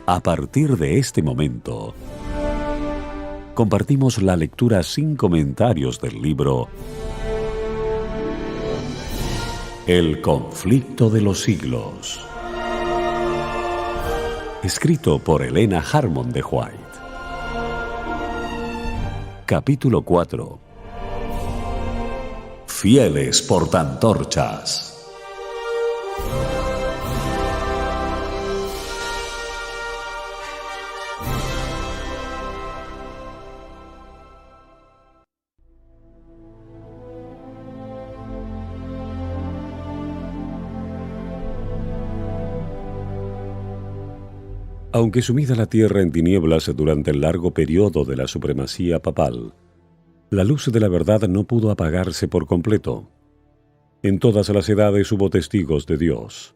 A partir de este momento, compartimos la lectura sin comentarios del libro El conflicto de los siglos, escrito por Helena Harmon de White. Capítulo 4. Fieles portaantorchas. Aunque sumida la tierra en tinieblas durante el largo periodo de la supremacía papal, la luz de la verdad no pudo apagarse por completo. En todas las edades hubo testigos de Dios,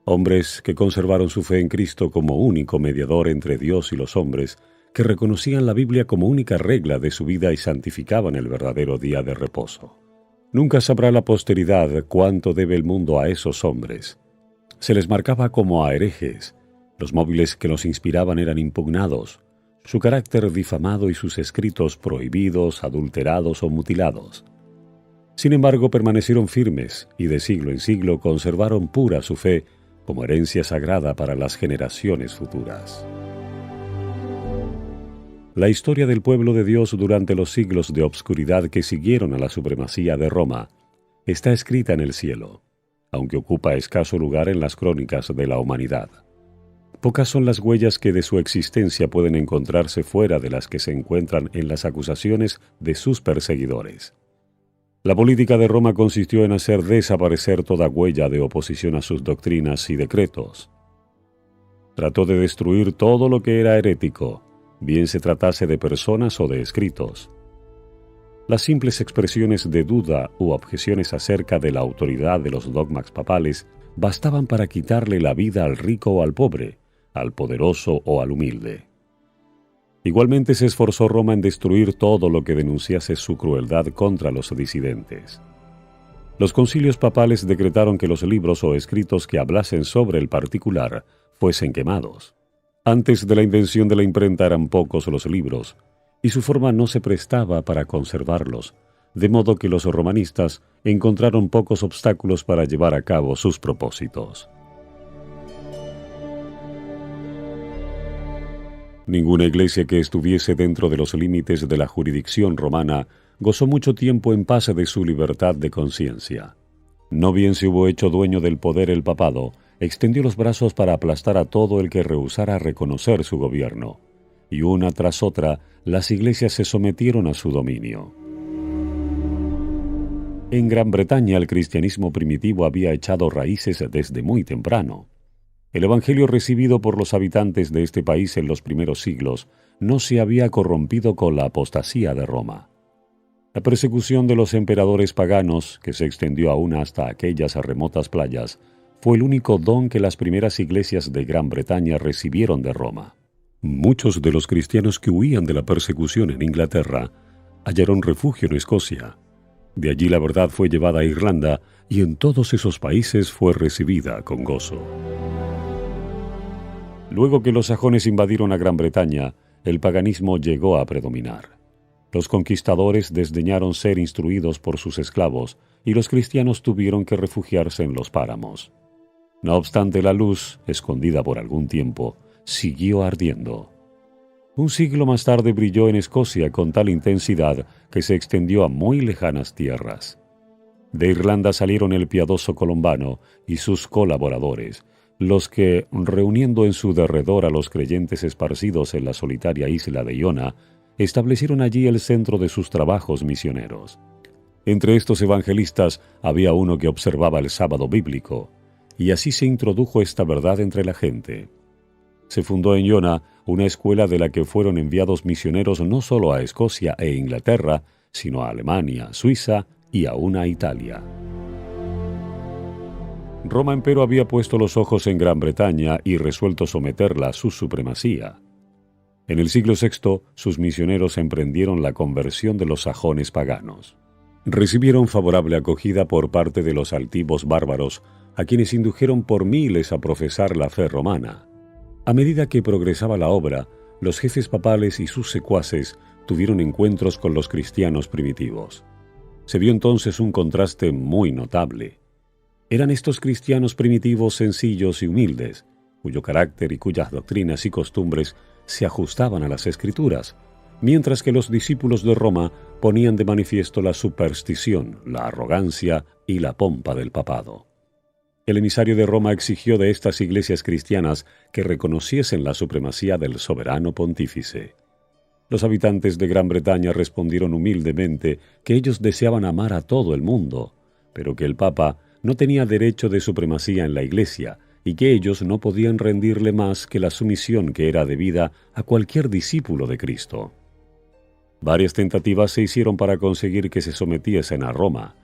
hombres que conservaron su fe en Cristo como único mediador entre Dios y los hombres, que reconocían la Biblia como única regla de su vida y santificaban el verdadero día de reposo. Nunca sabrá la posteridad cuánto debe el mundo a esos hombres. Se les marcaba como a herejes. Los móviles que los inspiraban eran impugnados, su carácter difamado y sus escritos prohibidos, adulterados o mutilados. Sin embargo, permanecieron firmes y de siglo en siglo conservaron pura su fe como herencia sagrada para las generaciones futuras. La historia del pueblo de Dios durante los siglos de obscuridad que siguieron a la supremacía de Roma está escrita en el cielo, aunque ocupa escaso lugar en las crónicas de la humanidad. Pocas son las huellas que de su existencia pueden encontrarse fuera de las que se encuentran en las acusaciones de sus perseguidores. La política de Roma consistió en hacer desaparecer toda huella de oposición a sus doctrinas y decretos. Trató de destruir todo lo que era herético, bien se tratase de personas o de escritos. Las simples expresiones de duda u objeciones acerca de la autoridad de los dogmas papales bastaban para quitarle la vida al rico o al pobre, al poderoso o al humilde. Igualmente se esforzó Roma en destruir todo lo que denunciase su crueldad contra los disidentes. Los concilios papales decretaron que los libros o escritos que hablasen sobre el particular fuesen quemados. Antes de la invención de la imprenta eran pocos los libros, y su forma no se prestaba para conservarlos, de modo que los romanistas encontraron pocos obstáculos para llevar a cabo sus propósitos. Ninguna iglesia que estuviese dentro de los límites de la jurisdicción romana gozó mucho tiempo en paz de su libertad de conciencia. No bien se hubo hecho dueño del poder el papado, extendió los brazos para aplastar a todo el que rehusara reconocer su gobierno, y una tras otra las iglesias se sometieron a su dominio. En Gran Bretaña el cristianismo primitivo había echado raíces desde muy temprano. El evangelio recibido por los habitantes de este país en los primeros siglos no se había corrompido con la apostasía de Roma. La persecución de los emperadores paganos, que se extendió aún hasta aquellas remotas playas, fue el único don que las primeras iglesias de Gran Bretaña recibieron de Roma. Muchos de los cristianos que huían de la persecución en Inglaterra hallaron refugio en Escocia. De allí la verdad fue llevada a Irlanda y en todos esos países fue recibida con gozo. Luego que los sajones invadieron a Gran Bretaña, el paganismo llegó a predominar. Los conquistadores desdeñaron ser instruidos por sus esclavos y los cristianos tuvieron que refugiarse en los páramos. No obstante, la luz, escondida por algún tiempo, siguió ardiendo. Un siglo más tarde brilló en Escocia con tal intensidad que se extendió a muy lejanas tierras. De Irlanda salieron el piadoso Colombano y sus colaboradores, los que, reuniendo en su derredor a los creyentes esparcidos en la solitaria isla de Iona, establecieron allí el centro de sus trabajos misioneros. Entre estos evangelistas había uno que observaba el sábado bíblico, y así se introdujo esta verdad entre la gente. Se fundó en Iona una escuela de la que fueron enviados misioneros no solo a Escocia e Inglaterra, sino a Alemania, Suiza y aún a Italia. Roma, empero, había puesto los ojos en Gran Bretaña y resuelto someterla a su supremacía. En el siglo VI, sus misioneros emprendieron la conversión de los sajones paganos. Recibieron favorable acogida por parte de los altivos bárbaros, a quienes indujeron por miles a profesar la fe romana. A medida que progresaba la obra, los jefes papales y sus secuaces tuvieron encuentros con los cristianos primitivos. Se vio entonces un contraste muy notable. Eran estos cristianos primitivos sencillos y humildes, cuyo carácter y cuyas doctrinas y costumbres se ajustaban a las Escrituras, mientras que los discípulos de Roma ponían de manifiesto la superstición, la arrogancia y la pompa del papado. El emisario de Roma exigió de estas iglesias cristianas que reconociesen la supremacía del soberano pontífice. Los habitantes de Gran Bretaña respondieron humildemente que ellos deseaban amar a todo el mundo, pero que el Papa no tenía derecho de supremacía en la Iglesia y que ellos no podían rendirle más que la sumisión que era debida a cualquier discípulo de Cristo. Varias tentativas se hicieron para conseguir que se sometiesen a Roma,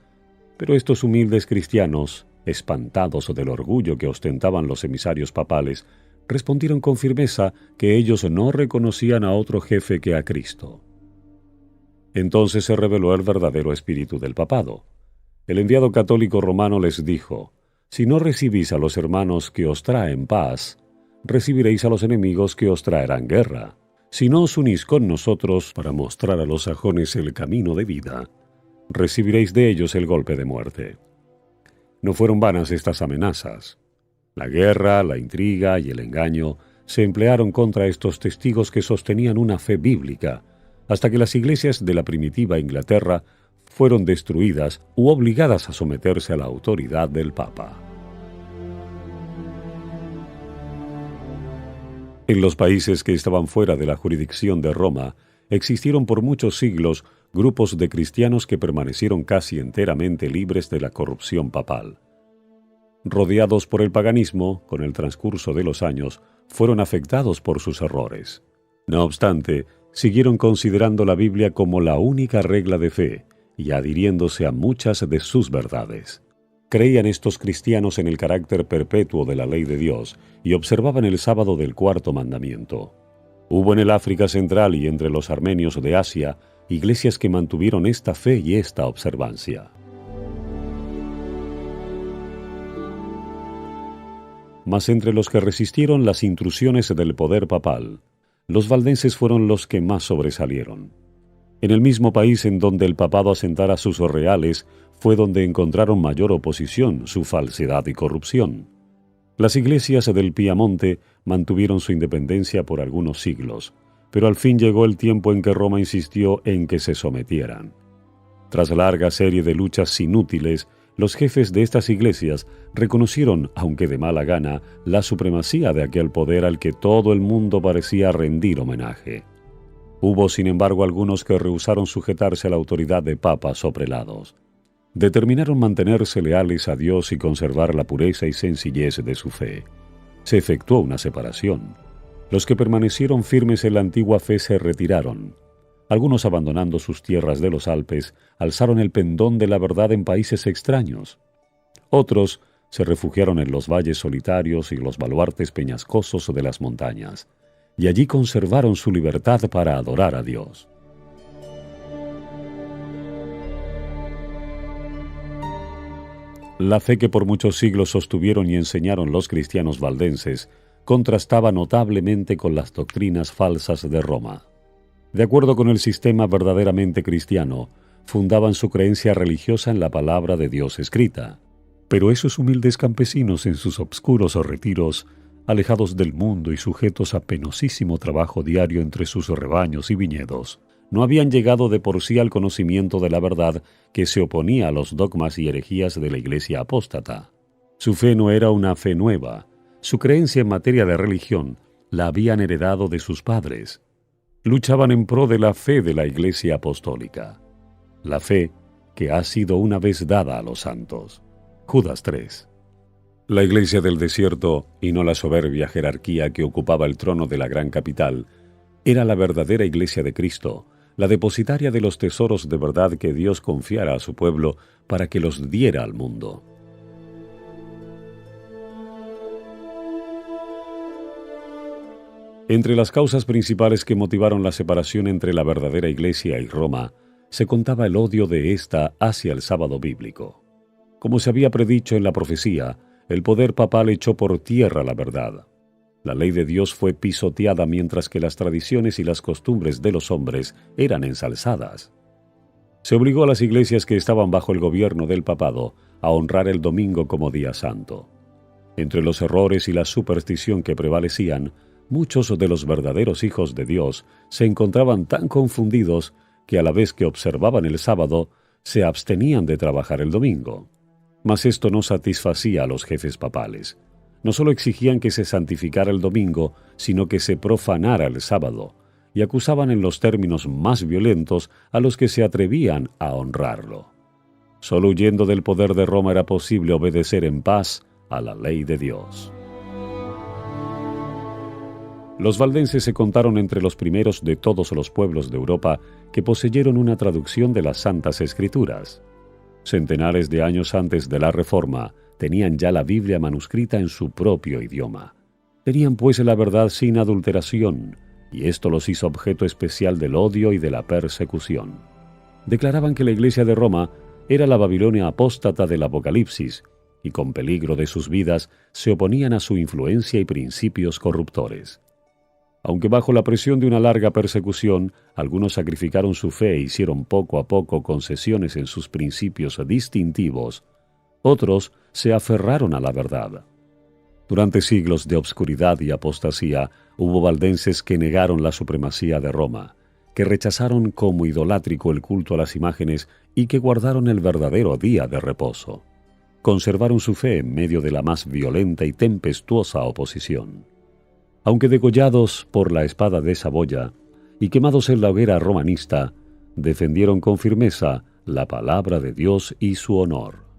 pero estos humildes cristianos, espantados del orgullo que ostentaban los emisarios papales, respondieron con firmeza que ellos no reconocían a otro jefe que a Cristo. Entonces se reveló el verdadero espíritu del papado. El enviado católico romano les dijo: «Si no recibís a los hermanos que os traen paz, recibiréis a los enemigos que os traerán guerra. Si no os unís con nosotros para mostrar a los sajones el camino de vida, recibiréis de ellos el golpe de muerte». No fueron vanas estas amenazas. La guerra, la intriga y el engaño se emplearon contra estos testigos que sostenían una fe bíblica, hasta que las iglesias de la primitiva Inglaterra fueron destruidas u obligadas a someterse a la autoridad del Papa. En los países que estaban fuera de la jurisdicción de Roma, existieron por muchos siglos grupos de cristianos que permanecieron casi enteramente libres de la corrupción papal. Rodeados por el paganismo, con el transcurso de los años, fueron afectados por sus errores. No obstante, siguieron considerando la Biblia como la única regla de fe y adhiriéndose a muchas de sus verdades. Creían estos cristianos en el carácter perpetuo de la ley de Dios y observaban el sábado del cuarto mandamiento. Hubo en el África Central y entre los armenios de Asia iglesias que mantuvieron esta fe y esta observancia. Mas entre los que resistieron las intrusiones del poder papal, los valdenses fueron los que más sobresalieron. En el mismo país en donde el papado asentara sus reales, fue donde encontraron mayor oposición, su falsedad y corrupción. Las iglesias del Piamonte mantuvieron su independencia por algunos siglos, pero al fin llegó el tiempo en que Roma insistió en que se sometieran. Tras larga serie de luchas inútiles, los jefes de estas iglesias reconocieron, aunque de mala gana, la supremacía de aquel poder al que todo el mundo parecía rendir homenaje. Hubo, sin embargo, algunos que rehusaron sujetarse a la autoridad de papas o prelados. Determinaron mantenerse leales a Dios y conservar la pureza y sencillez de su fe. Se efectuó una separación. Los que permanecieron firmes en la antigua fe se retiraron. Algunos, abandonando sus tierras de los Alpes, alzaron el pendón de la verdad en países extraños. Otros se refugiaron en los valles solitarios y los baluartes peñascosos de las montañas, y allí conservaron su libertad para adorar a Dios. La fe que por muchos siglos sostuvieron y enseñaron los cristianos valdenses contrastaba notablemente con las doctrinas falsas de Roma. De acuerdo con el sistema verdaderamente cristiano, fundaban su creencia religiosa en la palabra de Dios escrita. Pero esos humildes campesinos en sus obscuros retiros, alejados del mundo y sujetos a penosísimo trabajo diario entre sus rebaños y viñedos, no habían llegado de por sí al conocimiento de la verdad que se oponía a los dogmas y herejías de la Iglesia apóstata. Su fe no era una fe nueva. Su creencia en materia de religión la habían heredado de sus padres. Luchaban en pro de la fe de la Iglesia apostólica, la fe que ha sido una vez dada a los santos. Judas 3. La Iglesia del desierto, y no la soberbia jerarquía que ocupaba el trono de la gran capital, era la verdadera Iglesia de Cristo, la depositaria de los tesoros de verdad que Dios confiara a su pueblo para que los diera al mundo. Entre las causas principales que motivaron la separación entre la verdadera Iglesia y Roma, se contaba el odio de ésta hacia el sábado bíblico. Como se había predicho en la profecía, el poder papal echó por tierra la verdad. La ley de Dios fue pisoteada mientras que las tradiciones y las costumbres de los hombres eran ensalzadas. Se obligó a las iglesias que estaban bajo el gobierno del papado a honrar el domingo como día santo. Entre los errores y la superstición que prevalecían, muchos de los verdaderos hijos de Dios se encontraban tan confundidos que a la vez que observaban el sábado, se abstenían de trabajar el domingo. Mas esto no satisfacía a los jefes papales. No solo exigían que se santificara el domingo, sino que se profanara el sábado, y acusaban en los términos más violentos a los que se atrevían a honrarlo. Solo huyendo del poder de Roma era posible obedecer en paz a la ley de Dios. Los valdenses se contaron entre los primeros de todos los pueblos de Europa que poseyeron una traducción de las Santas Escrituras. Centenares de años antes de la Reforma, tenían ya la Biblia manuscrita en su propio idioma. Tenían pues la verdad sin adulteración, y esto los hizo objeto especial del odio y de la persecución. Declaraban que la Iglesia de Roma era la Babilonia apóstata del Apocalipsis, y con peligro de sus vidas se oponían a su influencia y principios corruptores. Aunque bajo la presión de una larga persecución, algunos sacrificaron su fe e hicieron poco a poco concesiones en sus principios distintivos, otros se aferraron a la verdad. Durante siglos de obscuridad y apostasía, hubo valdenses que negaron la supremacía de Roma, que rechazaron como idolátrico el culto a las imágenes y que guardaron el verdadero día de reposo. Conservaron su fe en medio de la más violenta y tempestuosa oposición. Aunque degollados por la espada de Saboya y quemados en la hoguera romanista, defendieron con firmeza la palabra de Dios y su honor.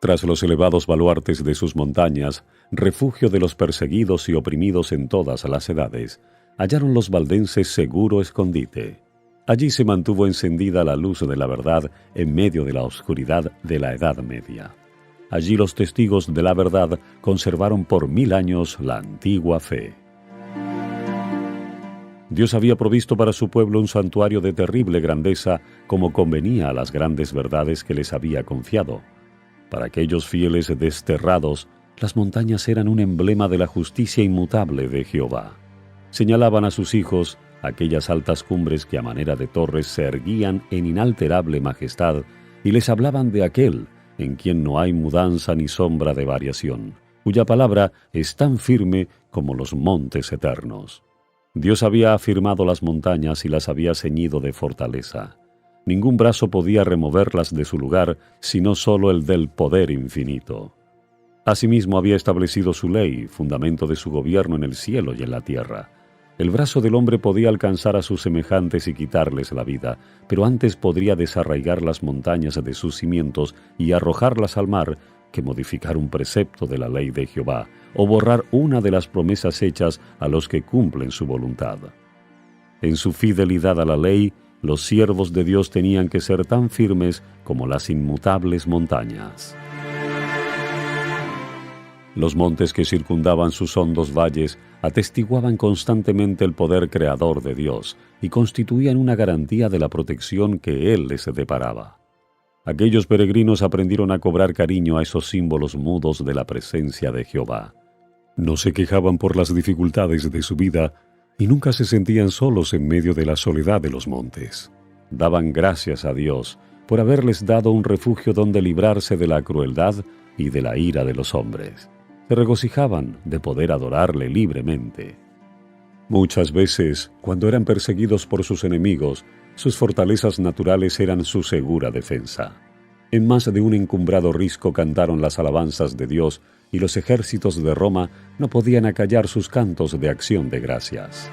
Tras los elevados baluartes de sus montañas, refugio de los perseguidos y oprimidos en todas las edades, hallaron los valdenses seguro escondite. Allí se mantuvo encendida la luz de la verdad en medio de la oscuridad de la Edad Media. Allí los testigos de la verdad conservaron por 1000 años la antigua fe. Dios había provisto para su pueblo un santuario de terrible grandeza, como convenía a las grandes verdades que les había confiado. Para aquellos fieles desterrados, las montañas eran un emblema de la justicia inmutable de Jehová. Señalaban a sus hijos aquellas altas cumbres que a manera de torres se erguían en inalterable majestad y les hablaban de aquel en quien no hay mudanza ni sombra de variación, cuya palabra es tan firme como los montes eternos. Dios había afirmado las montañas y las había ceñido de fortaleza. Ningún brazo podía removerlas de su lugar, sino solo el del poder infinito. Asimismo había establecido su ley, fundamento de su gobierno en el cielo y en la tierra. El brazo del hombre podía alcanzar a sus semejantes y quitarles la vida, pero antes podría desarraigar las montañas de sus cimientos y arrojarlas al mar que modificar un precepto de la ley de Jehová, o borrar una de las promesas hechas a los que cumplen su voluntad. En su fidelidad a la ley, los siervos de Dios tenían que ser tan firmes como las inmutables montañas. Los montes que circundaban sus hondos valles atestiguaban constantemente el poder creador de Dios y constituían una garantía de la protección que Él les deparaba. Aquellos peregrinos aprendieron a cobrar cariño a esos símbolos mudos de la presencia de Jehová. No se quejaban por las dificultades de su vida y nunca se sentían solos en medio de la soledad de los montes. Daban gracias a Dios por haberles dado un refugio donde librarse de la crueldad y de la ira de los hombres. Se regocijaban de poder adorarle libremente. Muchas veces, cuando eran perseguidos por sus enemigos, sus fortalezas naturales eran su segura defensa. En más de un encumbrado risco cantaron las alabanzas de Dios y los ejércitos de Roma no podían acallar sus cantos de acción de gracias.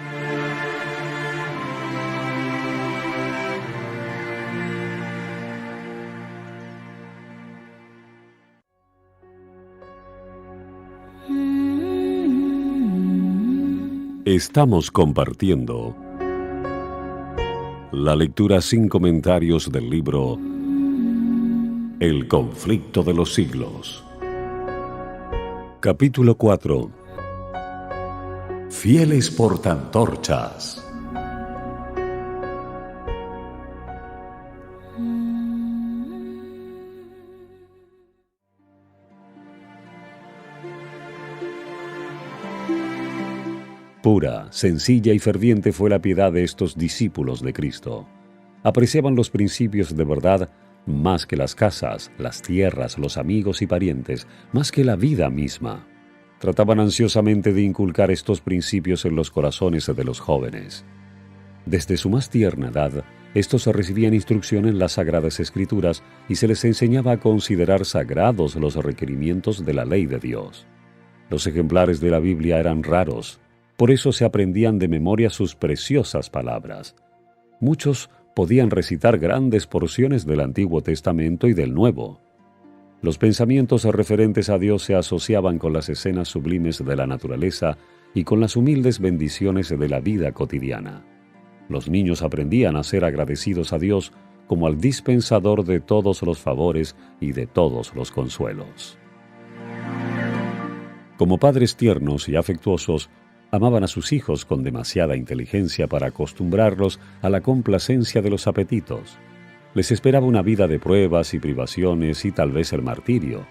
Estamos compartiendo la lectura sin comentarios del libro El conflicto de los siglos. Capítulo 4. Fieles portaantorchas. Pura, sencilla y ferviente fue la piedad de estos discípulos de Cristo. Apreciaban los principios de verdad más que las casas, las tierras, los amigos y parientes, más que la vida misma. Trataban ansiosamente de inculcar estos principios en los corazones de los jóvenes. Desde su más tierna edad, estos recibían instrucción en las Sagradas Escrituras y se les enseñaba a considerar sagrados los requerimientos de la ley de Dios. Los ejemplares de la Biblia eran raros, por eso se aprendían de memoria sus preciosas palabras. Muchos podían recitar grandes porciones del Antiguo Testamento y del Nuevo. Los pensamientos referentes a Dios se asociaban con las escenas sublimes de la naturaleza y con las humildes bendiciones de la vida cotidiana. Los niños aprendían a ser agradecidos a Dios como al dispensador de todos los favores y de todos los consuelos. Como padres tiernos y afectuosos, amaban a sus hijos con demasiada inteligencia para acostumbrarlos a la complacencia de los apetitos. Les esperaba una vida de pruebas y privaciones y tal vez el martirio.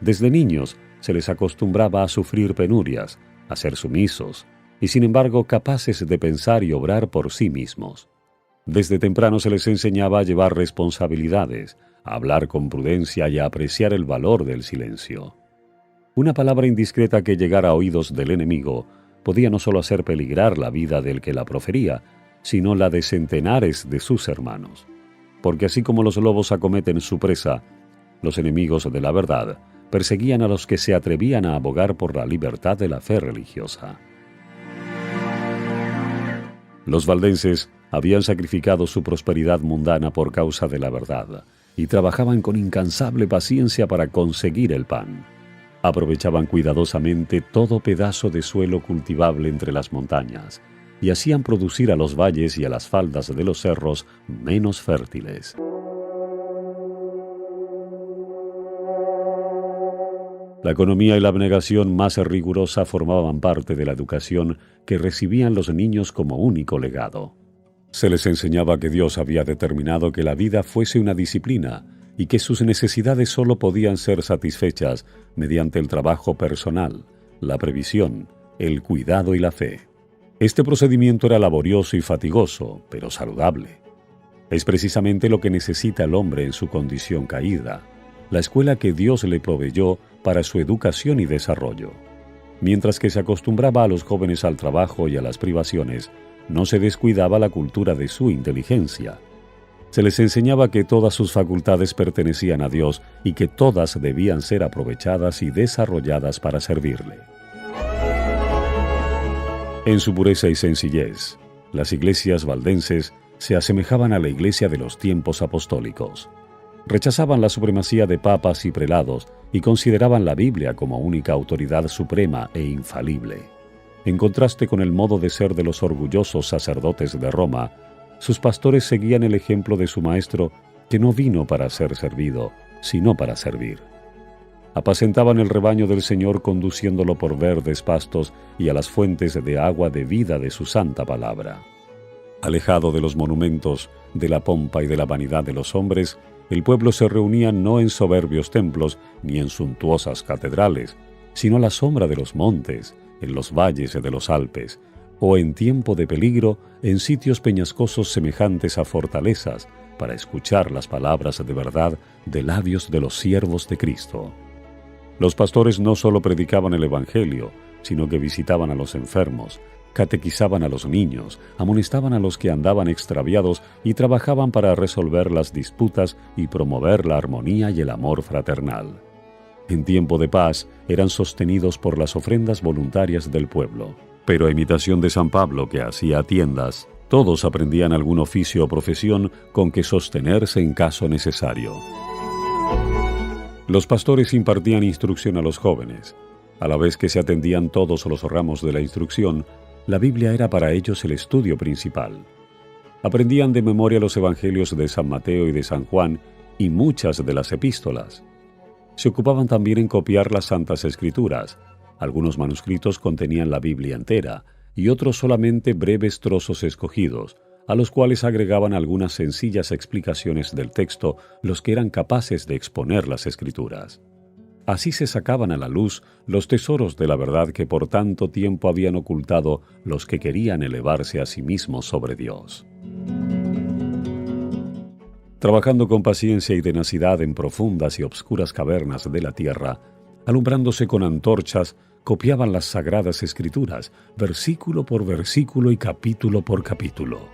Desde niños se les acostumbraba a sufrir penurias, a ser sumisos, y sin embargo capaces de pensar y obrar por sí mismos. Desde temprano se les enseñaba a llevar responsabilidades, a hablar con prudencia y a apreciar el valor del silencio. Una palabra indiscreta que llegara a oídos del enemigo podía no solo hacer peligrar la vida del que la profería, sino la de centenares de sus hermanos. Porque así como los lobos acometen su presa, los enemigos de la verdad perseguían a los que se atrevían a abogar por la libertad de la fe religiosa. Los valdenses habían sacrificado su prosperidad mundana por causa de la verdad y trabajaban con incansable paciencia para conseguir el pan. Aprovechaban cuidadosamente todo pedazo de suelo cultivable entre las montañas y hacían producir a los valles y a las faldas de los cerros menos fértiles. La economía y la abnegación más rigurosa formaban parte de la educación que recibían los niños como único legado. Se les enseñaba que Dios había determinado que la vida fuese una disciplina y que sus necesidades solo podían ser satisfechas mediante el trabajo personal, la previsión, el cuidado y la fe. Este procedimiento era laborioso y fatigoso, pero saludable. Es precisamente lo que necesita el hombre en su condición caída, la escuela que Dios le proveyó para su educación y desarrollo. Mientras que se acostumbraba a los jóvenes al trabajo y a las privaciones, no se descuidaba la cultura de su inteligencia. Se les enseñaba que todas sus facultades pertenecían a Dios y que todas debían ser aprovechadas y desarrolladas para servirle. En su pureza y sencillez, las iglesias valdenses se asemejaban a la iglesia de los tiempos apostólicos. Rechazaban la supremacía de papas y prelados y consideraban la Biblia como única autoridad suprema e infalible. En contraste con el modo de ser de los orgullosos sacerdotes de Roma, sus pastores seguían el ejemplo de su maestro, que no vino para ser servido, sino para servir. Apacentaban el rebaño del Señor conduciéndolo por verdes pastos y a las fuentes de agua de vida de su santa palabra. Alejado de los monumentos, de la pompa y de la vanidad de los hombres, el pueblo se reunía no en soberbios templos ni en suntuosas catedrales, sino a la sombra de los montes, en los valles de los Alpes, o en tiempo de peligro en sitios peñascosos semejantes a fortalezas, para escuchar las palabras de verdad de labios de los siervos de Cristo. Los pastores no solo predicaban el Evangelio, sino que visitaban a los enfermos, catequizaban a los niños, amonestaban a los que andaban extraviados y trabajaban para resolver las disputas y promover la armonía y el amor fraternal. En tiempo de paz eran sostenidos por las ofrendas voluntarias del pueblo. Pero a imitación de San Pablo, que hacía tiendas, todos aprendían algún oficio o profesión con que sostenerse en caso necesario. Los pastores impartían instrucción a los jóvenes. A la vez que se atendían todos los ramos de la instrucción, la Biblia era para ellos el estudio principal. Aprendían de memoria los evangelios de San Mateo y de San Juan y muchas de las epístolas. Se ocupaban también en copiar las Santas Escrituras. Algunos manuscritos contenían la Biblia entera y otros solamente breves trozos escogidos, a los cuales agregaban algunas sencillas explicaciones del texto los que eran capaces de exponer las Escrituras. Así se sacaban a la luz los tesoros de la verdad que por tanto tiempo habían ocultado los que querían elevarse a sí mismos sobre Dios. Trabajando con paciencia y tenacidad en profundas y obscuras cavernas de la tierra, alumbrándose con antorchas, copiaban las sagradas escrituras, versículo por versículo y capítulo por capítulo.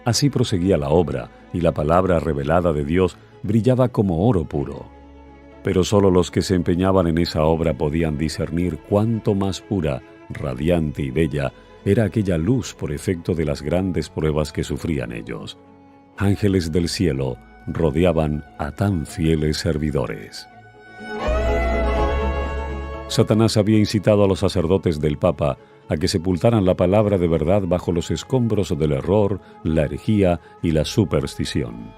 Así proseguía la obra, y la palabra revelada de Dios brillaba como oro puro. Pero sólo los que se empeñaban en esa obra podían discernir cuánto más pura, radiante y bella era aquella luz por efecto de las grandes pruebas que sufrían ellos. Ángeles del cielo rodeaban a tan fieles servidores. Satanás había incitado a los sacerdotes del Papa a que sepultaran la palabra de verdad bajo los escombros del error, la herejía y la superstición.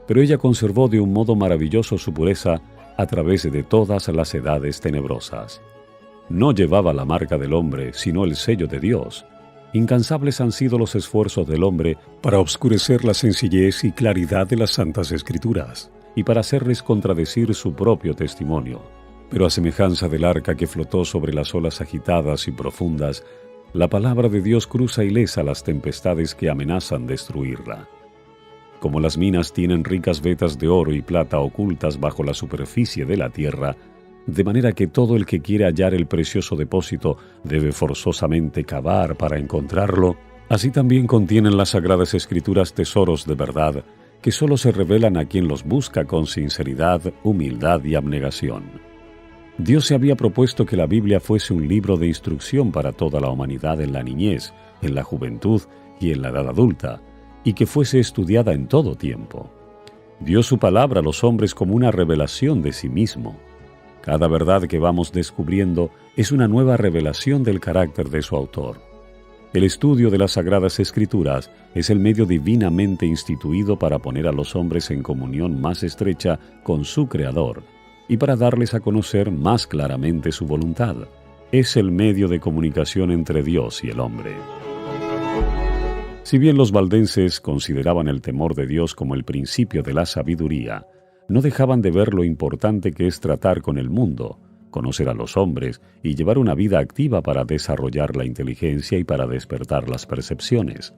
Pero ella conservó de un modo maravilloso su pureza a través de todas las edades tenebrosas. No llevaba la marca del hombre, sino el sello de Dios. Incansables han sido los esfuerzos del hombre para obscurecer la sencillez y claridad de las Santas Escrituras y para hacerles contradecir su propio testimonio. Pero a semejanza del arca que flotó sobre las olas agitadas y profundas, la palabra de Dios cruza ilesa las tempestades que amenazan destruirla. Como las minas tienen ricas vetas de oro y plata ocultas bajo la superficie de la tierra, de manera que todo el que quiere hallar el precioso depósito debe forzosamente cavar para encontrarlo, así también contienen las Sagradas Escrituras tesoros de verdad que solo se revelan a quien los busca con sinceridad, humildad y abnegación. Dios se había propuesto que la Biblia fuese un libro de instrucción para toda la humanidad en la niñez, en la juventud y en la edad adulta, y que fuese estudiada en todo tiempo. Dio su palabra a los hombres como una revelación de sí mismo. Cada verdad que vamos descubriendo es una nueva revelación del carácter de su autor. El estudio de las Sagradas Escrituras es el medio divinamente instituido para poner a los hombres en comunión más estrecha con su Creador y para darles a conocer más claramente su voluntad. Es el medio de comunicación entre Dios y el hombre. Si bien los valdenses consideraban el temor de Dios como el principio de la sabiduría, no dejaban de ver lo importante que es tratar con el mundo, conocer a los hombres y llevar una vida activa para desarrollar la inteligencia y para despertar las percepciones.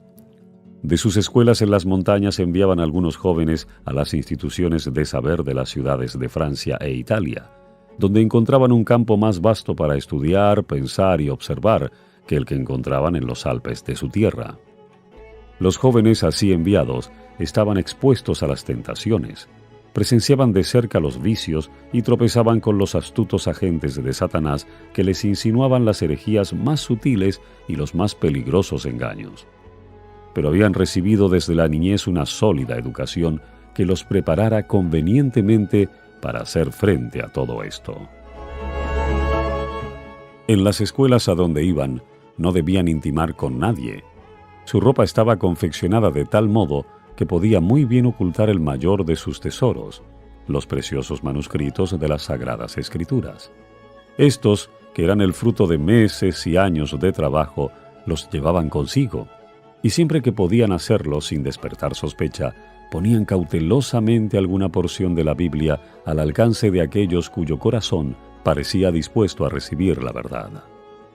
De sus escuelas en las montañas enviaban a algunos jóvenes a las instituciones de saber de las ciudades de Francia e Italia, donde encontraban un campo más vasto para estudiar, pensar y observar que el que encontraban en los Alpes de su tierra. Los jóvenes así enviados estaban expuestos a las tentaciones, presenciaban de cerca los vicios y tropezaban con los astutos agentes de Satanás que les insinuaban las herejías más sutiles y los más peligrosos engaños. Pero habían recibido desde la niñez una sólida educación que los preparara convenientemente para hacer frente a todo esto. En las escuelas a donde iban, no debían intimar con nadie. Su ropa estaba confeccionada de tal modo que podía muy bien ocultar el mayor de sus tesoros, los preciosos manuscritos de las Sagradas Escrituras. Estos, que eran el fruto de meses y años de trabajo, los llevaban consigo, y siempre que podían hacerlo sin despertar sospecha, ponían cautelosamente alguna porción de la Biblia al alcance de aquellos cuyo corazón parecía dispuesto a recibir la verdad.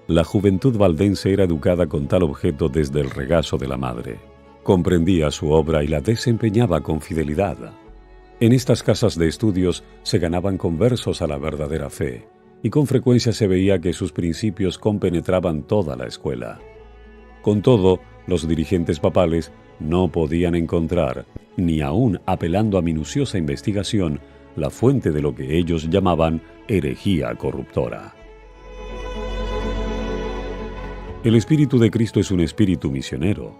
La juventud valdense era educada con tal objeto desde el regazo de la madre. Comprendía su obra y la desempeñaba con fidelidad. En estas casas de estudios se ganaban conversos a la verdadera fe, y con frecuencia se veía que sus principios compenetraban toda la escuela. Con todo, los dirigentes papales no podían encontrar, ni aun apelando a minuciosa investigación, la fuente de lo que ellos llamaban herejía corruptora. El Espíritu de Cristo es un espíritu misionero.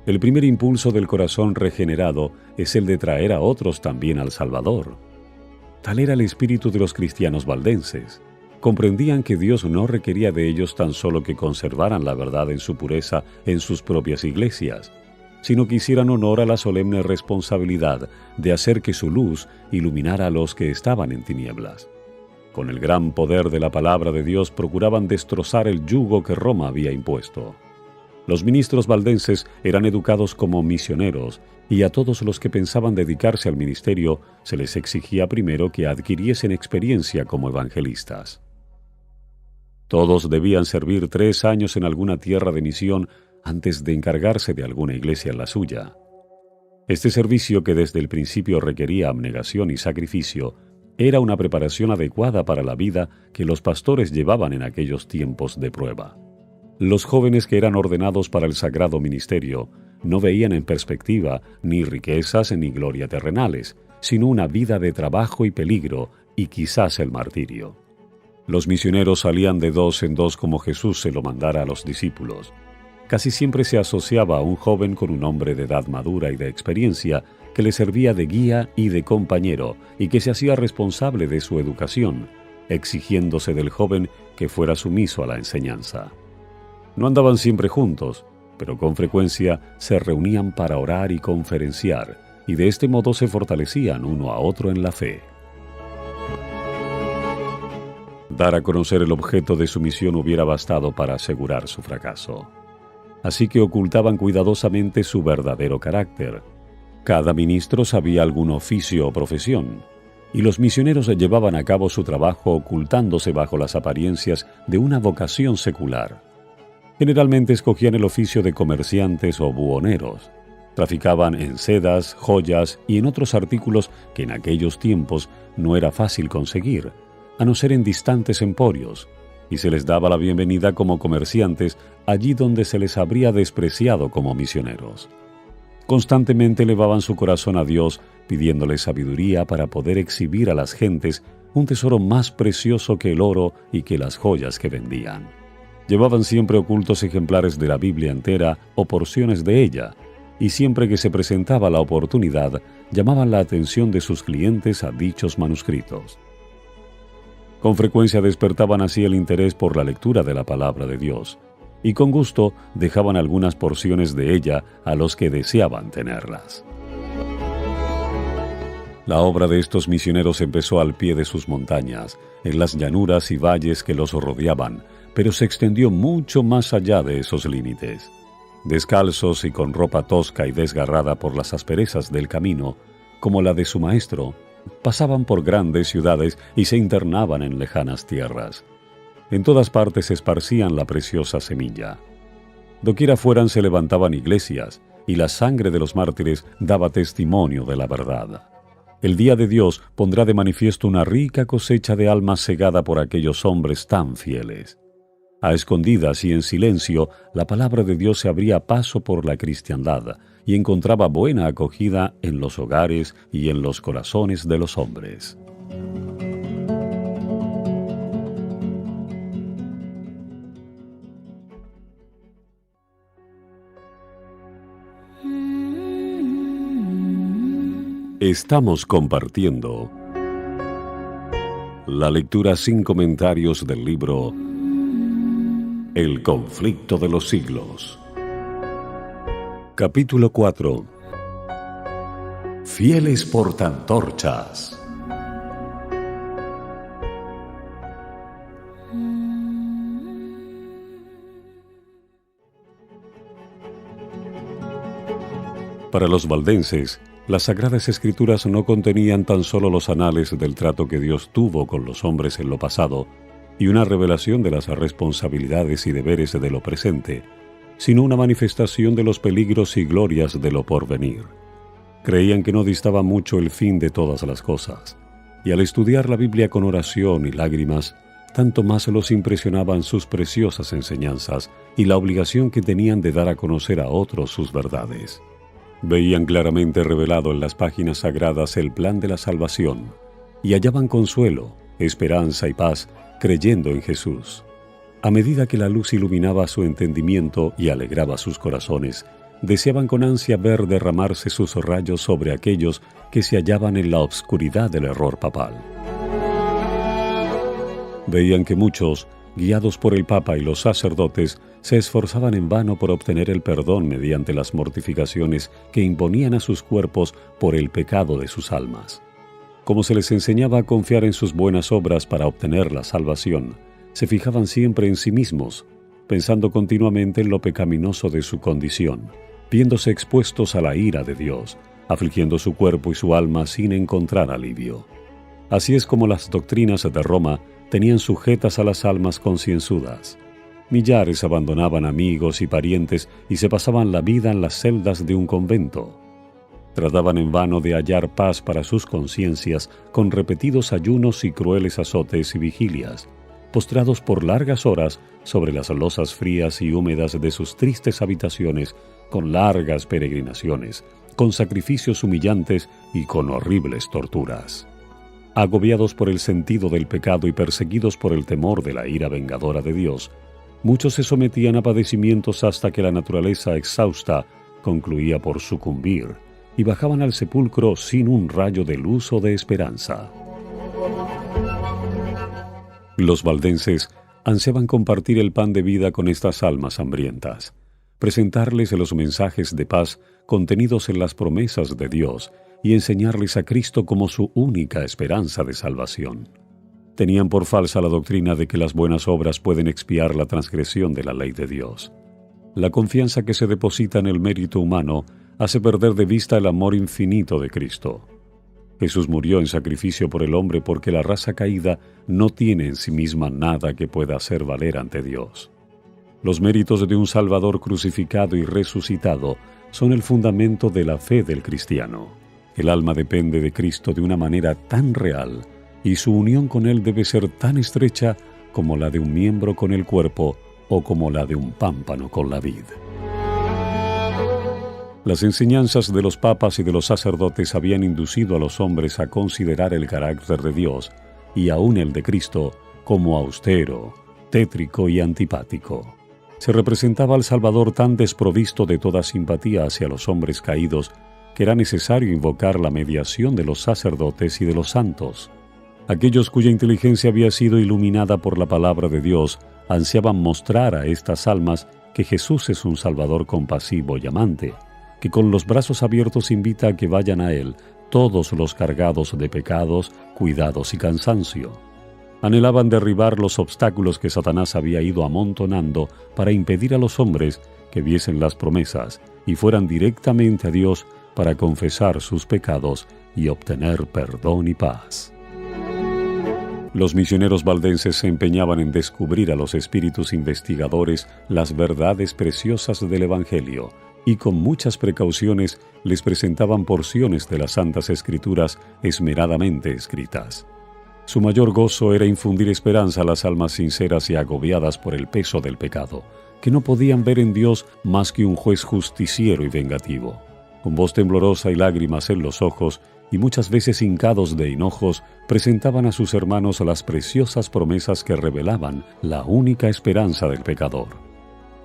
El primer impulso del corazón regenerado es el de traer a otros también al Salvador. Tal era el espíritu de los cristianos valdenses. Comprendían que Dios no requería de ellos tan solo que conservaran la verdad en su pureza en sus propias iglesias, sino que hicieran honor a la solemne responsabilidad de hacer que su luz iluminara a los que estaban en tinieblas. Con el gran poder de la palabra de Dios procuraban destrozar el yugo que Roma había impuesto. Los ministros valdenses eran educados como misioneros y a todos los que pensaban dedicarse al ministerio se les exigía primero que adquiriesen experiencia como evangelistas. Todos debían servir 3 años en alguna tierra de misión antes de encargarse de alguna iglesia en la suya. Este servicio, que desde el principio requería abnegación y sacrificio, era una preparación adecuada para la vida que los pastores llevaban en aquellos tiempos de prueba. Los jóvenes que eran ordenados para el sagrado ministerio no veían en perspectiva ni riquezas ni gloria terrenales, sino una vida de trabajo y peligro y quizás el martirio. Los misioneros salían de 2 en 2 como Jesús se lo mandara a los discípulos. Casi siempre se asociaba a un joven con un hombre de edad madura y de experiencia que le servía de guía y de compañero y que se hacía responsable de su educación, exigiéndose del joven que fuera sumiso a la enseñanza. No andaban siempre juntos, pero con frecuencia se reunían para orar y conferenciar, y de este modo se fortalecían uno a otro en la fe. Dar a conocer el objeto de su misión hubiera bastado para asegurar su fracaso. Así que ocultaban cuidadosamente su verdadero carácter. Cada ministro sabía algún oficio o profesión, y los misioneros llevaban a cabo su trabajo ocultándose bajo las apariencias de una vocación secular. Generalmente escogían el oficio de comerciantes o buhoneros. Traficaban en sedas, joyas y en otros artículos que en aquellos tiempos no era fácil conseguir, a no ser en distantes emporios, y se les daba la bienvenida como comerciantes allí donde se les habría despreciado como misioneros. Constantemente elevaban su corazón a Dios, pidiéndole sabiduría para poder exhibir a las gentes un tesoro más precioso que el oro y que las joyas que vendían. Llevaban siempre ocultos ejemplares de la Biblia entera o porciones de ella, y siempre que se presentaba la oportunidad, llamaban la atención de sus clientes a dichos manuscritos. Con frecuencia despertaban así el interés por la lectura de la palabra de Dios, y con gusto dejaban algunas porciones de ella a los que deseaban tenerlas. La obra de estos misioneros empezó al pie de sus montañas, en las llanuras y valles que los rodeaban, pero se extendió mucho más allá de esos límites. Descalzos y con ropa tosca y desgarrada por las asperezas del camino, como la de su maestro, pasaban por grandes ciudades y se internaban en lejanas tierras. En todas partes esparcían la preciosa semilla. Doquiera fueran se levantaban iglesias, y la sangre de los mártires daba testimonio de la verdad. El día de Dios pondrá de manifiesto una rica cosecha de almas segada por aquellos hombres tan fieles. A escondidas y en silencio, la palabra de Dios se abría paso por la cristiandad y encontraba buena acogida en los hogares y en los corazones de los hombres. Estamos compartiendo la lectura sin comentarios del libro El conflicto de los siglos. Capítulo 4. Fieles portaantorchas. Para los valdenses, las Sagradas Escrituras no contenían tan solo los anales del trato que Dios tuvo con los hombres en lo pasado y una revelación de las responsabilidades y deberes de lo presente, sino una manifestación de los peligros y glorias de lo porvenir. Creían que no distaba mucho el fin de todas las cosas, y al estudiar la Biblia con oración y lágrimas, tanto más los impresionaban sus preciosas enseñanzas y la obligación que tenían de dar a conocer a otros sus verdades. Veían claramente revelado en las páginas sagradas el plan de la salvación, y hallaban consuelo, esperanza y paz creyendo en Jesús. A medida que la luz iluminaba su entendimiento y alegraba sus corazones, deseaban con ansia ver derramarse sus rayos sobre aquellos que se hallaban en la obscuridad del error papal. Veían que muchos, guiados por el Papa y los sacerdotes, se esforzaban en vano por obtener el perdón mediante las mortificaciones que imponían a sus cuerpos por el pecado de sus almas. Como se les enseñaba a confiar en sus buenas obras para obtener la salvación, se fijaban siempre en sí mismos, pensando continuamente en lo pecaminoso de su condición, viéndose expuestos a la ira de Dios, afligiendo su cuerpo y su alma sin encontrar alivio. Así es como las doctrinas de Roma tenían sujetas a las almas concienzudas. Millares abandonaban amigos y parientes y se pasaban la vida en las celdas de un convento. Trataban en vano de hallar paz para sus conciencias con repetidos ayunos y crueles azotes y vigilias, postrados por largas horas sobre las losas frías y húmedas de sus tristes habitaciones, con largas peregrinaciones, con sacrificios humillantes y con horribles torturas. Agobiados por el sentido del pecado y perseguidos por el temor de la ira vengadora de Dios, muchos se sometían a padecimientos hasta que la naturaleza exhausta concluía por sucumbir y bajaban al sepulcro sin un rayo de luz o de esperanza. Los valdenses ansiaban compartir el pan de vida con estas almas hambrientas, presentarles los mensajes de paz contenidos en las promesas de Dios y enseñarles a Cristo como su única esperanza de salvación. Tenían por falsa la doctrina de que las buenas obras pueden expiar la transgresión de la ley de Dios. La confianza que se deposita en el mérito humano hace perder de vista el amor infinito de Cristo. Jesús murió en sacrificio por el hombre porque la raza caída no tiene en sí misma nada que pueda hacer valer ante Dios. Los méritos de un Salvador crucificado y resucitado son el fundamento de la fe del cristiano. El alma depende de Cristo de una manera tan real y su unión con Él debe ser tan estrecha como la de un miembro con el cuerpo o como la de un pámpano con la vid. Las enseñanzas de los papas y de los sacerdotes habían inducido a los hombres a considerar el carácter de Dios y aún el de Cristo como austero, tétrico y antipático. Se representaba al Salvador tan desprovisto de toda simpatía hacia los hombres caídos que era necesario invocar la mediación de los sacerdotes y de los santos. Aquellos cuya inteligencia había sido iluminada por la palabra de Dios ansiaban mostrar a estas almas que Jesús es un Salvador compasivo y amante, que con los brazos abiertos invita a que vayan a Él todos los cargados de pecados, cuidados y cansancio. Anhelaban derribar los obstáculos que Satanás había ido amontonando para impedir a los hombres que viesen las promesas y fueran directamente a Dios para confesar sus pecados y obtener perdón y paz. Los misioneros valdenses se empeñaban en descubrir a los espíritus investigadores las verdades preciosas del Evangelio y con muchas precauciones les presentaban porciones de las Santas Escrituras esmeradamente escritas. Su mayor gozo era infundir esperanza a las almas sinceras y agobiadas por el peso del pecado, que no podían ver en Dios más que un juez justiciero y vengativo. Con voz temblorosa y lágrimas en los ojos, y muchas veces hincados de hinojos, presentaban a sus hermanos las preciosas promesas que revelaban la única esperanza del pecador.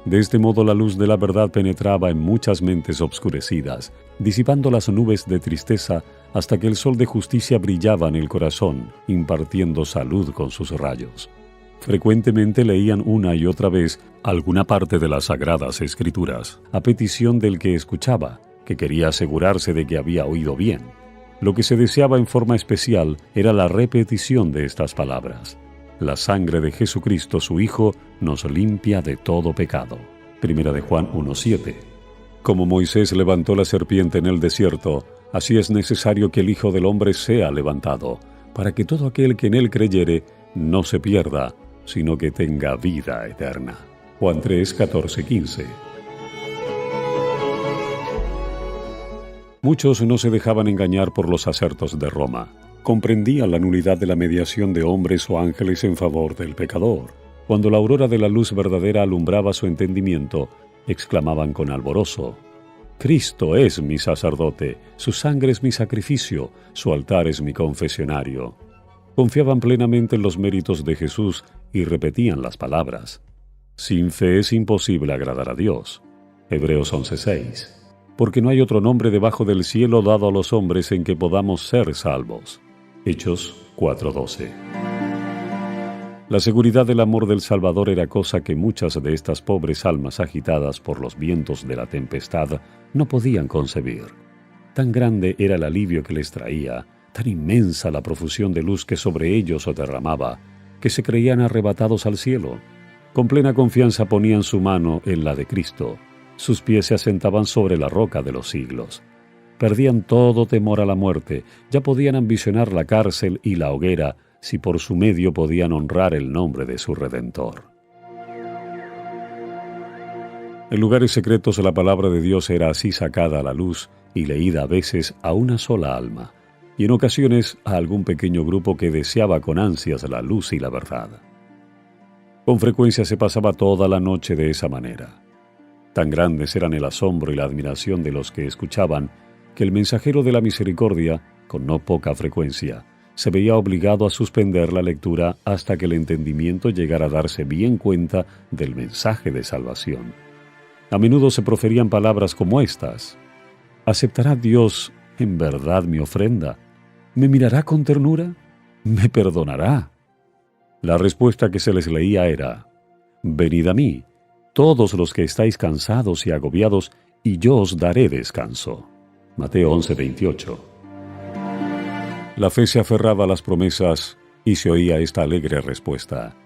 De este modo la luz de la verdad penetraba en muchas mentes obscurecidas, disipando las nubes de tristeza hasta que el sol de justicia brillaba en el corazón, impartiendo salud con sus rayos. Frecuentemente leían una y otra vez alguna parte de las Sagradas Escrituras, a petición del que escuchaba, que quería asegurarse de que había oído bien. Lo que se deseaba en forma especial era la repetición de estas palabras: la sangre de Jesucristo, su Hijo, nos limpia de todo pecado. Primera de Juan 1:7. Como Moisés levantó la serpiente en el desierto, así es necesario que el Hijo del Hombre sea levantado, para que todo aquel que en él creyere no se pierda, sino que tenga vida eterna. Juan 3:14-15. Muchos no se dejaban engañar por los acertos de Roma. Comprendían la nulidad de la mediación de hombres o ángeles en favor del pecador. Cuando la aurora de la luz verdadera alumbraba su entendimiento, exclamaban con alborozo: «Cristo es mi sacerdote, su sangre es mi sacrificio, su altar es mi confesionario». Confiaban plenamente en los méritos de Jesús y repetían las palabras: «Sin fe es imposible agradar a Dios». Hebreos 11:6. Porque no hay otro nombre debajo del cielo dado a los hombres en que podamos ser salvos. Hechos 4:12. La seguridad del amor del Salvador era cosa que muchas de estas pobres almas agitadas por los vientos de la tempestad no podían concebir. Tan grande era el alivio que les traía, tan inmensa la profusión de luz que sobre ellos derramaba, que se creían arrebatados al cielo. Con plena confianza ponían su mano en la de Cristo. Sus pies se asentaban sobre la roca de los siglos. Perdían todo temor a la muerte, ya podían ambicionar la cárcel y la hoguera si por su medio podían honrar el nombre de su Redentor. En lugares secretos la palabra de Dios era así sacada a la luz y leída a veces a una sola alma, y en ocasiones a algún pequeño grupo que deseaba con ansias la luz y la verdad. Con frecuencia se pasaba toda la noche de esa manera. Tan grandes eran el asombro y la admiración de los que escuchaban, que el mensajero de la misericordia, con no poca frecuencia, se veía obligado a suspender la lectura hasta que el entendimiento llegara a darse bien cuenta del mensaje de salvación. A menudo se proferían palabras como estas: ¿aceptará Dios en verdad mi ofrenda? ¿Me mirará con ternura? ¿Me perdonará? La respuesta que se les leía era: venid a mí, todos los que estáis cansados y agobiados, y yo os daré descanso. Mateo 11:28. La fe se aferraba a las promesas y se oía esta alegre respuesta: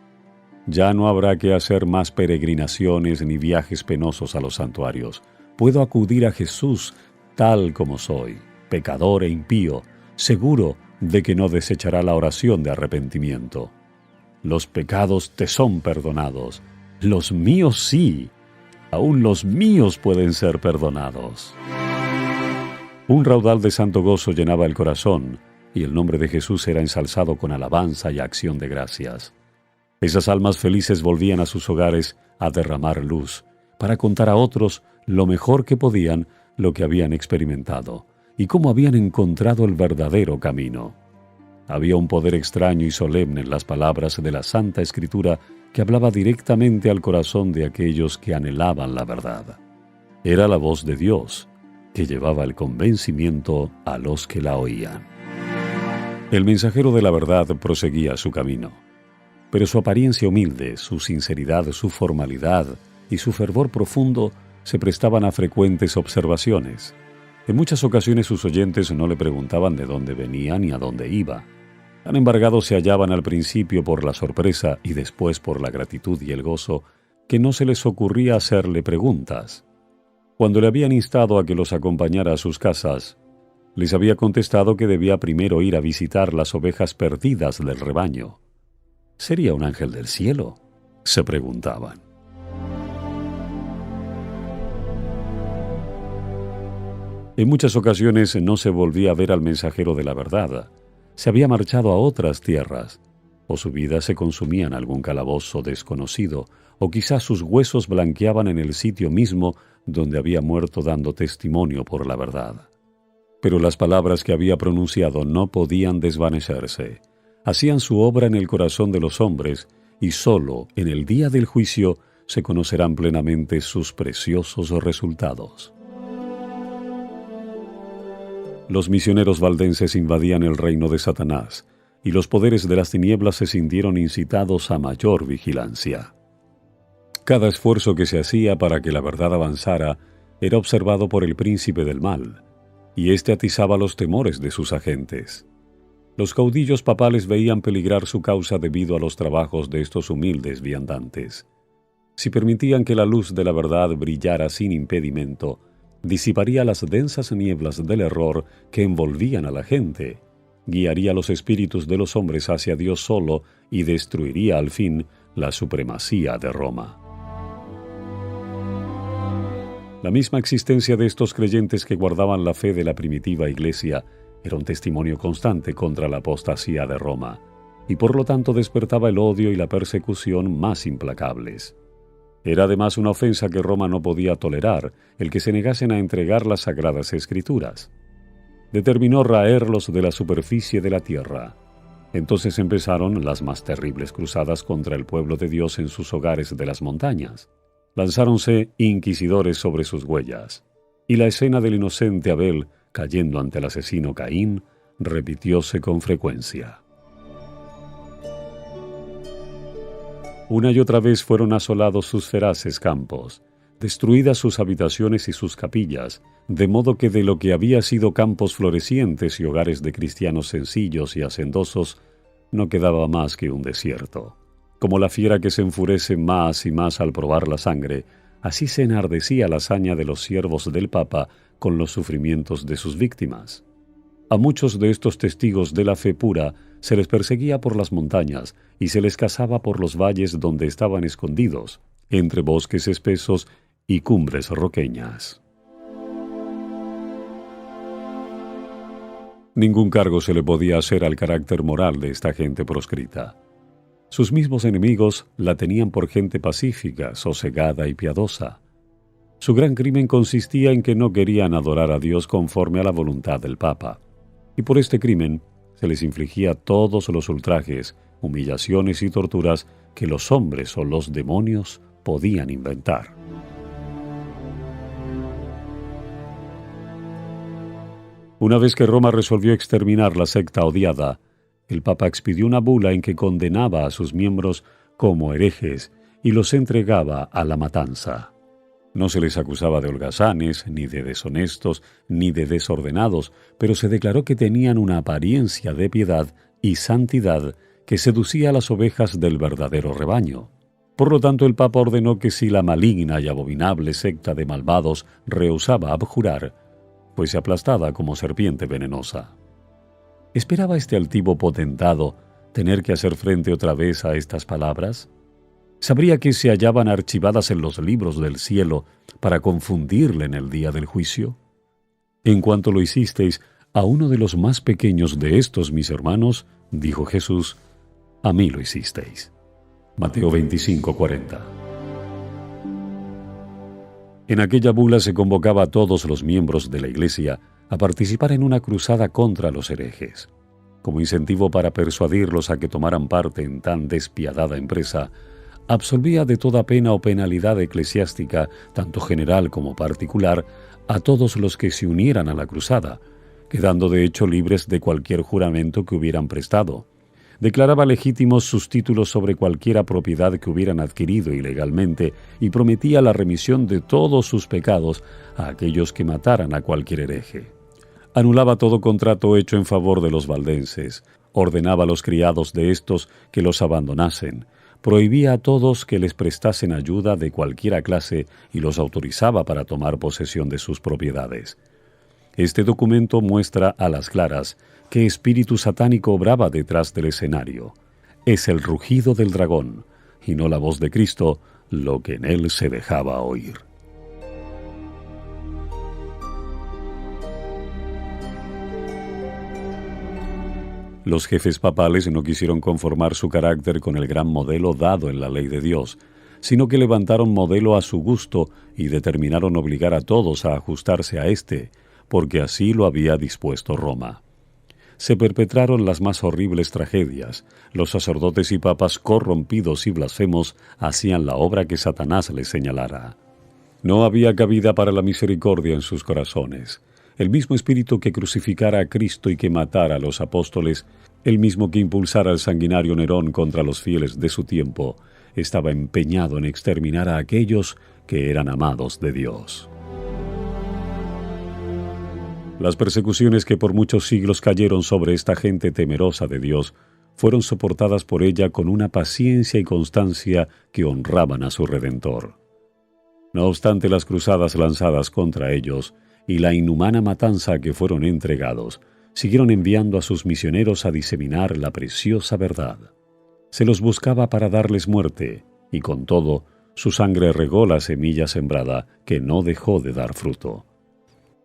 ya no habrá que hacer más peregrinaciones ni viajes penosos a los santuarios. Puedo acudir a Jesús tal como soy, pecador e impío, seguro de que no desechará la oración de arrepentimiento. Los pecados te son perdonados, los míos sí, aún los míos pueden ser perdonados. Un raudal de santo gozo llenaba el corazón, y el nombre de Jesús era ensalzado con alabanza y acción de gracias. Esas almas felices volvían a sus hogares a derramar luz, para contar a otros lo mejor que podían lo que habían experimentado, y cómo habían encontrado el verdadero camino. Había un poder extraño y solemne en las palabras de la Santa Escritura que hablaba directamente al corazón de aquellos que anhelaban la verdad. Era la voz de Dios, que llevaba el convencimiento a los que la oían. El mensajero de la verdad proseguía su camino, pero su apariencia humilde, su sinceridad, su formalidad y su fervor profundo se prestaban a frecuentes observaciones. En muchas ocasiones sus oyentes no le preguntaban de dónde venía ni a dónde iba. Tan embargados se hallaban al principio por la sorpresa y después por la gratitud y el gozo, que no se les ocurría hacerle preguntas. Cuando le habían instado a que los acompañara a sus casas, les había contestado que debía primero ir a visitar las ovejas perdidas del rebaño. ¿Sería un ángel del cielo?, se preguntaban. En muchas ocasiones no se volvía a ver al mensajero de la verdad. Se había marchado a otras tierras, o su vida se consumía en algún calabozo desconocido, o quizás sus huesos blanqueaban en el sitio mismo donde había muerto dando testimonio por la verdad. Pero las palabras que había pronunciado no podían desvanecerse. Hacían su obra en el corazón de los hombres, y sólo en el día del juicio se conocerán plenamente sus preciosos resultados. Los misioneros valdenses invadían el reino de Satanás, y los poderes de las tinieblas se sintieron incitados a mayor vigilancia. Cada esfuerzo que se hacía para que la verdad avanzara era observado por el príncipe del mal, y éste atizaba los temores de sus agentes. Los caudillos papales veían peligrar su causa debido a los trabajos de estos humildes viandantes. Si permitían que la luz de la verdad brillara sin impedimento, disiparía las densas nieblas del error que envolvían a la gente, guiaría los espíritus de los hombres hacia Dios solo y destruiría al fin la supremacía de Roma. La misma existencia de estos creyentes que guardaban la fe de la primitiva Iglesia era un testimonio constante contra la apostasía de Roma, y por lo tanto despertaba el odio y la persecución más implacables. Era además una ofensa que Roma no podía tolerar, el que se negasen a entregar las sagradas escrituras. Determinó raerlos de la superficie de la tierra. Entonces empezaron las más terribles cruzadas contra el pueblo de Dios en sus hogares de las montañas. Lanzáronse inquisidores sobre sus huellas, y la escena del inocente Abel cayendo ante el asesino Caín repitióse con frecuencia. Una y otra vez fueron asolados sus feraces campos, destruidas sus habitaciones y sus capillas, de modo que de lo que había sido campos florecientes y hogares de cristianos sencillos y hacendosos, no quedaba más que un desierto. Como la fiera que se enfurece más y más al probar la sangre, así se enardecía la hazaña de los siervos del Papa con los sufrimientos de sus víctimas. A muchos de estos testigos de la fe pura se les perseguía por las montañas y se les cazaba por los valles donde estaban escondidos, entre bosques espesos y cumbres roqueñas. Ningún cargo se le podía hacer al carácter moral de esta gente proscrita. Sus mismos enemigos la tenían por gente pacífica, sosegada y piadosa. Su gran crimen consistía en que no querían adorar a Dios conforme a la voluntad del Papa, y por este crimen se les infligía todos los ultrajes, humillaciones y torturas que los hombres o los demonios podían inventar. Una vez que Roma resolvió exterminar la secta odiada, el Papa expidió una bula en que condenaba a sus miembros como herejes y los entregaba a la matanza. No se les acusaba de holgazanes, ni de deshonestos, ni de desordenados, pero se declaró que tenían una apariencia de piedad y santidad que seducía a las ovejas del verdadero rebaño. Por lo tanto, el Papa ordenó que si la maligna y abominable secta de malvados rehusaba abjurar, fuese aplastada como serpiente venenosa. ¿Esperaba este altivo potentado tener que hacer frente otra vez a estas palabras? ¿Sabría que se hallaban archivadas en los libros del cielo para confundirle en el día del juicio? En cuanto lo hicisteis a uno de los más pequeños de estos mis hermanos, dijo Jesús, a mí lo hicisteis. Mateo 25:40. En aquella bula se convocaba a todos los miembros de la Iglesia a participar en una cruzada contra los herejes. Como incentivo para persuadirlos a que tomaran parte en tan despiadada empresa, absolvía de toda pena o penalidad eclesiástica, tanto general como particular, a todos los que se unieran a la cruzada, quedando de hecho libres de cualquier juramento que hubieran prestado. Declaraba legítimos sus títulos sobre cualquiera propiedad que hubieran adquirido ilegalmente y prometía la remisión de todos sus pecados a aquellos que mataran a cualquier hereje. Anulaba todo contrato hecho en favor de los valdenses, ordenaba a los criados de estos que los abandonasen, prohibía a todos que les prestasen ayuda de cualquiera clase y los autorizaba para tomar posesión de sus propiedades. Este documento muestra a las claras qué espíritu satánico obraba detrás del escenario. Es el rugido del dragón, y no la voz de Cristo, lo que en él se dejaba oír. Los jefes papales no quisieron conformar su carácter con el gran modelo dado en la ley de Dios, sino que levantaron modelo a su gusto y determinaron obligar a todos a ajustarse a éste, porque así lo había dispuesto Roma. Se perpetraron las más horribles tragedias. Los sacerdotes y papas corrompidos y blasfemos hacían la obra que Satanás les señalara. No había cabida para la misericordia en sus corazones. El mismo espíritu que crucificara a Cristo y que matara a los apóstoles, el mismo que impulsara al sanguinario Nerón contra los fieles de su tiempo, estaba empeñado en exterminar a aquellos que eran amados de Dios. Las persecuciones que por muchos siglos cayeron sobre esta gente temerosa de Dios fueron soportadas por ella con una paciencia y constancia que honraban a su Redentor. No obstante las cruzadas lanzadas contra ellos y la inhumana matanza a que fueron entregados, siguieron enviando a sus misioneros a diseminar la preciosa verdad. Se los buscaba para darles muerte, y con todo, su sangre regó la semilla sembrada que no dejó de dar fruto.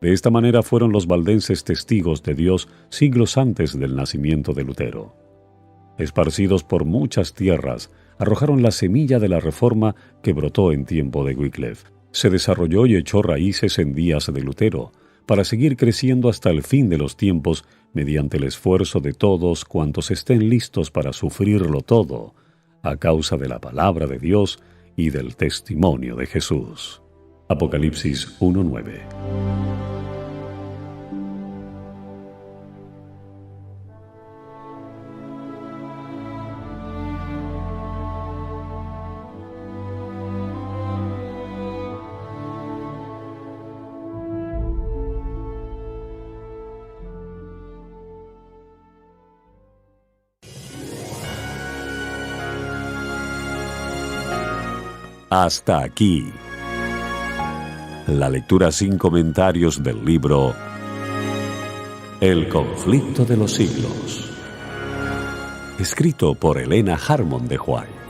De esta manera fueron los valdenses testigos de Dios siglos antes del nacimiento de Lutero. Esparcidos por muchas tierras, arrojaron la semilla de la Reforma que brotó en tiempo de Wycliffe. Se desarrolló y echó raíces en días de Lutero, para seguir creciendo hasta el fin de los tiempos mediante el esfuerzo de todos cuantos estén listos para sufrirlo todo, a causa de la palabra de Dios y del testimonio de Jesús. Apocalipsis 1:9. Hasta aquí la lectura sin comentarios del libro El conflicto de los siglos, escrito por Elena Harmon de White.